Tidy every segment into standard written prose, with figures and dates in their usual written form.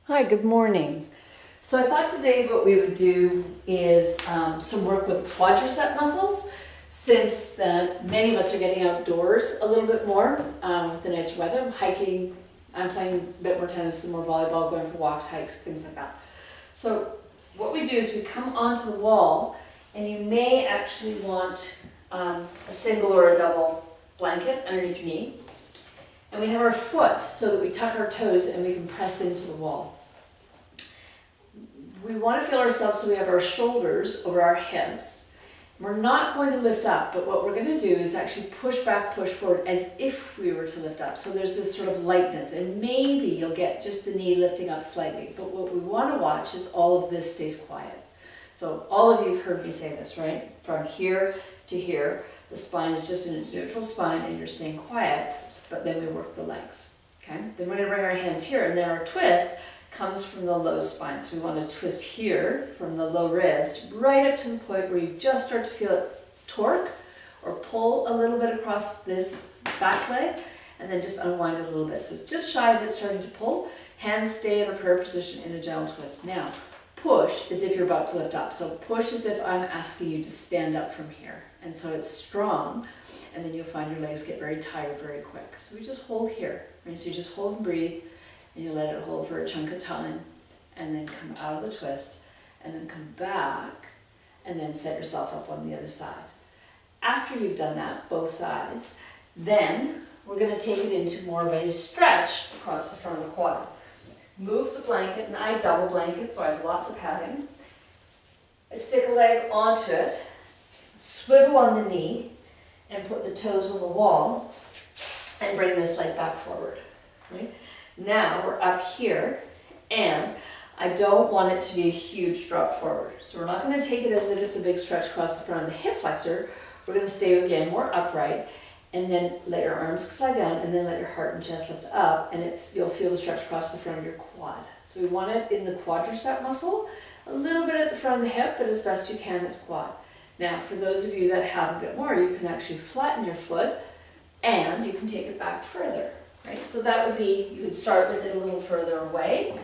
Hi, good morning. So I thought today what we would do is some work with quadricep muscles, since many of us are getting outdoors a little bit more with the nice weather. I'm hiking, I'm playing a bit more tennis, some more volleyball, going for walks, hikes, things like that. So what we do is we come onto the wall, and you may actually want a single or a double blanket underneath your knee. And we have our foot so that we tuck our toes and we can press into the wall. We want to feel ourselves so we have our shoulders over our hips. We're not going to lift up, but what we're going to do is actually push back, push forward as if we were to lift up. So there's this sort of lightness, and maybe you'll get just the knee lifting up slightly. But what we want to watch is all of this stays quiet. So all of you have heard me say this, right? From here to here, the spine is just in its neutral spine and you're staying quiet, but then we work the legs, okay? Then we're going to bring our hands here, and then our twist comes from the low spine. So we want to twist here from the low ribs right up to the point where you just start to feel it torque or pull a little bit across this back leg, and then just unwind it a little bit. So it's just shy of it starting to pull. Hands stay in a prayer position in a gentle twist. Now, push as if you're about to lift up. So push as if I'm asking you to stand up from here. And so it's strong, and then you'll find your legs get very tired very quick. So we just hold here, right? So you just hold and breathe, and you let it hold for a chunk of time, and then come out of the twist, and then come back, and then set yourself up on the other side. After you've done that, both sides, then we're going to take it into more of a stretch across the front of the quad. Move the blanket, and I double blanket, so I have lots of padding. I stick a leg onto it, swivel on the knee, and put the toes on the wall, and bring this leg back forward, right? Now we're up here, and I don't want it to be a huge drop forward. So we're not going to take it as if it's a big stretch across the front of the hip flexor. We're going to stay again more upright, and then let your arms slide down, and then let your heart and chest lift up, and you'll feel the stretch across the front of your quad. So we want it in the quadricep muscle, a little bit at the front of the hip, but as best you can, it's quad. Now, for those of you that have a bit more, you can actually flatten your foot, and you can take it back further. Right? So that would be, you would start with it a little further away.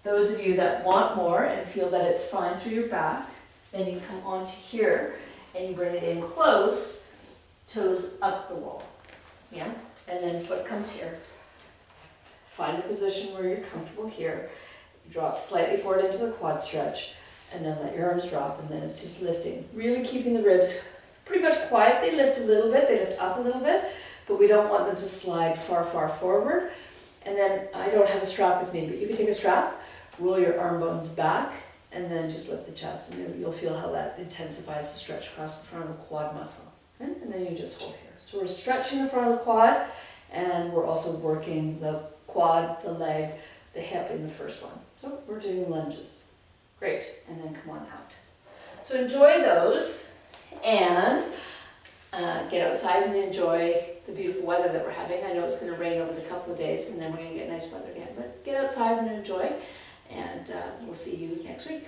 Those of you that want more and feel that it's fine through your back, then you come onto here and you bring it in close, toes up the wall. Yeah? And then foot comes here. Find a position where you're comfortable here. Drop slightly forward into the quad stretch, and then let your arms drop, and then it's just lifting. Really keeping the ribs pretty much quiet. They lift a little bit, they lift up a little bit, but we don't want them to slide far, far forward. And then I don't have a strap with me, but you can take a strap, roll your arm bones back, and then just lift the chest, and you'll feel how that intensifies the stretch across the front of the quad muscle. And then you just hold here. So we're stretching the front of the quad, and we're also working the quad, the leg, the hip in the first one. So we're doing lunges. Great, and then come on out. So enjoy those, and get outside and enjoy the beautiful weather that we're having. I know it's going to rain over the couple of days, and then we're going to get nice weather again. But get outside and enjoy, and we'll see you next week.